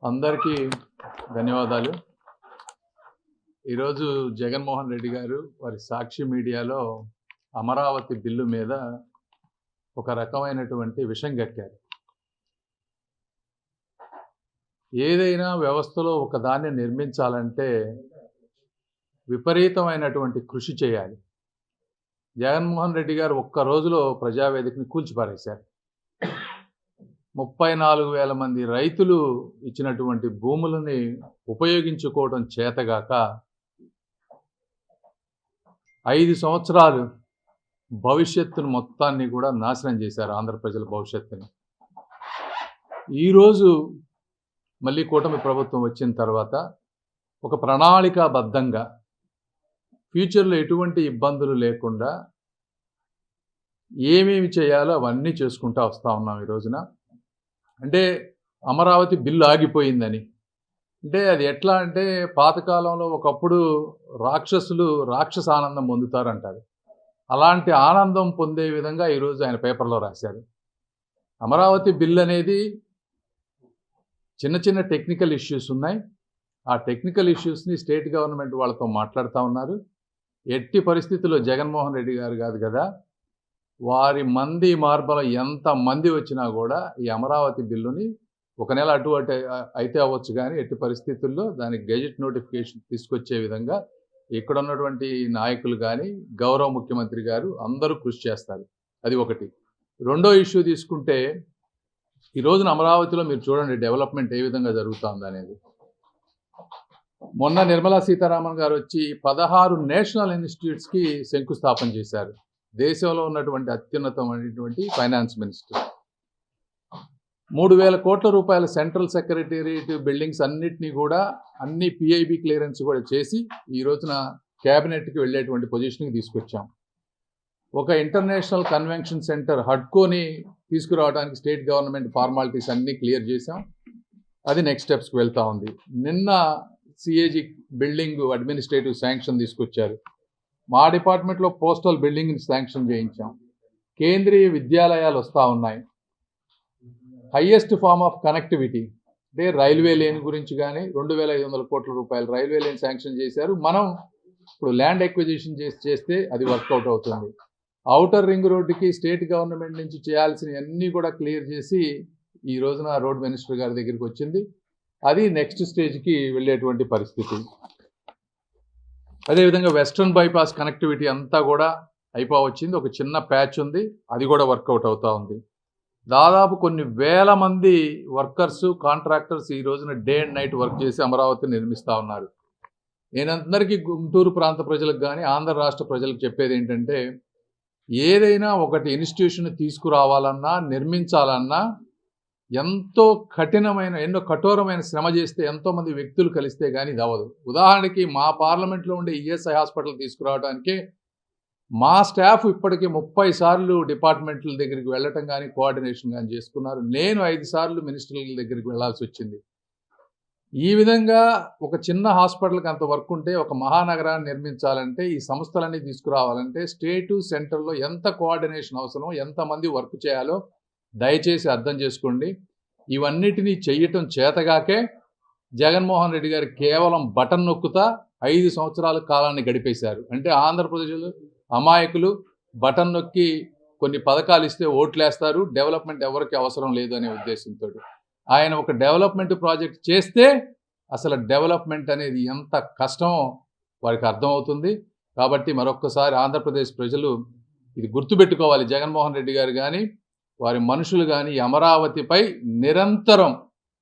అందరికీ ధన్యవాదాలు. ఈరోజు జగన్మోహన్ రెడ్డి గారు వారి సాక్షి మీడియాలో అమరావతి బిల్లు మీద ఒక రకమైనటువంటి విషం గక్కారు. ఏదైనా వ్యవస్థలో ఒకదాన్ని నిర్మించాలంటే విపరీతమైనటువంటి కృషి చేయాలి. జగన్మోహన్ రెడ్డి గారు ఒక్క రోజులో ప్రజావేదికని కూల్చిపారేశారు. 34,000 మంది రైతులు ఇచ్చినటువంటి భూములని ఉపయోగించుకోవడం చేతగాక 5 సంవత్సరాలు భవిష్యత్తును మొత్తాన్ని కూడా నాశనం చేశారు, ఆంధ్ర ప్రజల భవిష్యత్తుని. ఈరోజు మళ్ళీ కూటమి ప్రభుత్వం వచ్చిన తర్వాత ఒక ప్రణాళికాబద్ధంగా ఫ్యూచర్లో ఎటువంటి ఇబ్బందులు లేకుండా ఏమేమి చేయాలో అవన్నీ చేసుకుంటూ వస్తూ ఉన్నాం. ఈ రోజున అంటే అమరావతి బిల్లు ఆగిపోయిందని అంటే అది ఎట్లా అంటే పాతకాలంలో ఒకప్పుడు రాక్షసులు రాక్షస ఆనందం పొందుతారంటారు. అలాంటి ఆనందం పొందే విధంగా ఈరోజు ఆయన పేపర్లో రాశారు. అమరావతి బిల్ అనేది చిన్న చిన్న టెక్నికల్ ఇష్యూస్ ఉన్నాయి. ఆ టెక్నికల్ ఇష్యూస్ని స్టేట్ గవర్నమెంట్ వాళ్ళతో మాట్లాడుతూ ఉన్నారు. ఎట్టి పరిస్థితుల్లో జగన్మోహన్ రెడ్డి గారు కాదు కదా, వారి మంది మార్బల ఎంతమంది వచ్చినా కూడా ఈ అమరావతి బిల్లుని ఒక నెల అటు అయితే అవ్వచ్చు, కానీ ఎట్టి పరిస్థితుల్లో దానికి గెజెట్ నోటిఫికేషన్ తీసుకొచ్చే విధంగా ఇక్కడ ఉన్నటువంటి నాయకులు కానీ గౌరవ ముఖ్యమంత్రి గారు అందరూ కృషి చేస్తారు. అది ఒకటి. రెండో ఇష్యూ తీసుకుంటే ఈ రోజున అమరావతిలో మీరు చూడండి డెవలప్మెంట్ ఏ విధంగా జరుగుతుంది అనేది. మొన్న నిర్మలా సీతారామన్ గారు వచ్చి 16 నేషనల్ ఇన్స్టిట్యూట్స్కి శంకుస్థాపన చేశారు. దేశంలో ఉన్నటువంటి అత్యున్నతమైనటువంటి ఫైనాన్స్ మినిస్టర్. 3,000 కోట్ల రూపాయల సెంట్రల్ సెక్రటేరియట్ బిల్డింగ్స్ అన్నిటినీ కూడా అన్ని పిఐబి క్లియరెన్స్ కూడా చేసి ఈ రోజున క్యాబినెట్కి వెళ్ళేటువంటి పొజిషన్కి తీసుకొచ్చాం. ఒక ఇంటర్నేషనల్ కన్వెన్షన్ సెంటర్ హడ్కోని తీసుకురావడానికి స్టేట్ గవర్నమెంట్ ఫార్మాలిటీస్ అన్నీ క్లియర్ చేశాం. అది నెక్స్ట్ స్టెప్స్కి వెళ్తూ ఉంది. నిన్న సిఏజీ బిల్డింగ్ అడ్మినిస్ట్రేటివ్ శాంక్షన్ తీసుకొచ్చారు. మా డిపార్ట్మెంట్లో పోస్టల్ బిల్డింగ్ని శాంక్షన్ చేయించాం. కేంద్రీయ విద్యాలయాలు వస్తూ ఉన్నాయి. హయ్యెస్ట్ ఫార్మ్ ఆఫ్ కనెక్టివిటీ అంటే రైల్వే లేన్ గురించి కానీ 2,500 కోట్ల రూపాయలు రైల్వే లేన్ శాంక్షన్ చేశారు. మనం ఇప్పుడు ల్యాండ్ ఎక్విజిషన్ చేస్తే అది వర్కౌట్ అవుతుంది. ఔటర్ రింగ్ రోడ్డుకి స్టేట్ గవర్నమెంట్ నుంచి చేయాల్సిన అన్నీ కూడా క్లియర్ చేసి ఈ రోజున రోడ్ మినిస్టర్ గారి దగ్గరికి వచ్చింది. అది నెక్స్ట్ స్టేజ్కి వెళ్ళేటువంటి పరిస్థితి. అదేవిధంగా వెస్ట్రన్ బైపాస్ కనెక్టివిటీ అంతా కూడా అయిపోవచ్చింది. ఒక చిన్న ప్యాచ్ ఉంది, అది కూడా వర్కౌట్ అవుతూ ఉంది. దాదాపు కొన్ని వేల మంది వర్కర్స్ కాంట్రాక్టర్స్ ఈ రోజున డే అండ్ నైట్ వర్క్ చేసి అమరావతిని నిర్మిస్తూ ఉన్నారు. నేను అందరికీ గుంటూరు ప్రాంత ప్రజలకు కానీ ఆంధ్ర రాష్ట్ర ప్రజలకు చెప్పేది ఏంటంటే, ఏదైనా ఒకటి ఇన్స్టిట్యూషన్ తీసుకురావాలన్నా నిర్మించాలన్నా ఎంతో ఎన్నో కఠోరమైన శ్రమ చేస్తే ఎంతోమంది వ్యక్తులు కలిస్తే కానీ ఇది అవ్వదు. ఉదాహరణకి మా పార్లమెంట్లో ఉండే ఈఎస్ఐ హాస్పిటల్ తీసుకురావడానికి మా స్టాఫ్ ఇప్పటికీ 30 సార్లు డిపార్ట్మెంట్ల దగ్గరికి వెళ్ళటం కానీ కోఆర్డినేషన్ కానీ చేసుకున్నారు. నేను 5 సార్లు మినిస్టర్ల దగ్గరికి వెళ్లాల్సి వచ్చింది. ఈ విధంగా ఒక చిన్న హాస్పిటల్కి అంత వర్క్ ఉంటే ఒక మహానగరాన్ని నిర్మించాలంటే ఈ సంస్థలన్నీ తీసుకురావాలంటే స్టేటు సెంట్రల్లో ఎంత కోఆర్డినేషన్ అవసరం, ఎంతమంది వర్క్ చేయాలో దయచేసి అర్థం చేసుకోండి. ఇవన్నిటినీ చెయ్యటం చేతగాకే జగన్మోహన్ రెడ్డి గారు కేవలం బటన్ నొక్కుతా 5 సంవత్సరాల కాలాన్ని గడిపేశారు. అంటే ఆంధ్రప్రదేశ్లో అమాయకులు బటన్ నొక్కి కొన్ని పథకాలు ఇస్తే ఓట్లేస్తారు, డెవలప్మెంట్ ఎవరికి అవసరం లేదు అనే ఉద్దేశంతో ఆయన ఒక డెవలప్మెంట్ ప్రాజెక్ట్ చేస్తే అసలు డెవలప్మెంట్ అనేది ఎంత కష్టమో వారికి అర్థమవుతుంది. కాబట్టి మరొక్కసారి ఆంధ్రప్రదేశ్ ప్రజలు ఇది గుర్తుపెట్టుకోవాలి. జగన్మోహన్ రెడ్డి గారు కానీ వారి మనుషులు కానీ అమరావతిపై నిరంతరం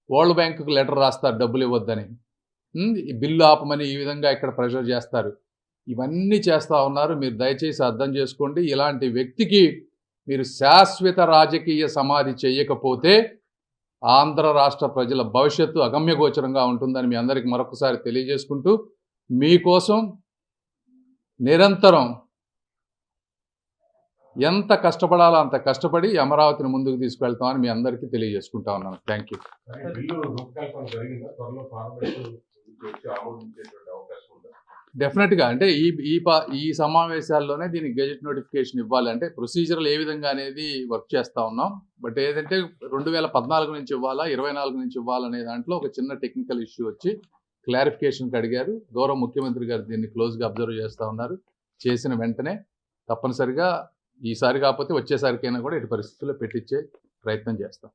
వరల్డ్ బ్యాంకుకు లెటర్ రాస్తారు డబ్బులు ఇవ్వద్దని, ఈ బిల్లు ఆపమని ఈ విధంగా ఇక్కడ ప్రెషర్ చేస్తారు. ఇవన్నీ చేస్తూ ఉన్నారు. మీరు దయచేసి అర్థం చేసుకోండి. ఇలాంటి వ్యక్తికి మీరు శాశ్వత రాజకీయ సమాధి చేయకపోతే ఆంధ్ర రాష్ట్ర ప్రజల భవిష్యత్తు అగమ్యగోచరంగా ఉంటుందని మీ అందరికీ మరొకసారి తెలియజేసుకుంటూ మీకోసం నిరంతరం ఎంత కష్టపడాలో అంత కష్టపడి అమరావతిని ముందుకు తీసుకెళ్తామని మీ అందరికీ తెలియజేసుకుంటా ఉన్నాను. Thank you. డెఫినెట్గా అంటే ఈ సమావేశాల్లోనే దీనికి గెజెట్ నోటిఫికేషన్ ఇవ్వాలి. అంటే ప్రొసీజర్లు ఏ విధంగా అనేది వర్క్ చేస్తూ ఉన్నాం. బట్ ఏదంటే 2014 నుంచి ఇవ్వాలా 24 నుంచి ఇవ్వాలనే దాంట్లో ఒక చిన్న టెక్నికల్ ఇష్యూ వచ్చి క్లారిఫికేషన్కి అడిగారు. గౌరవ ముఖ్యమంత్రి గారు దీన్ని క్లోజ్గా అబ్జర్వ్ చేస్తూ ఉన్నారు. చేసిన వెంటనే తప్పనిసరిగా ఈసారి కాకపోతే వచ్చేసరికైనా కూడా ఇటు పరిస్థితుల్లో పెట్టించే ప్రయత్నం చేస్తాం.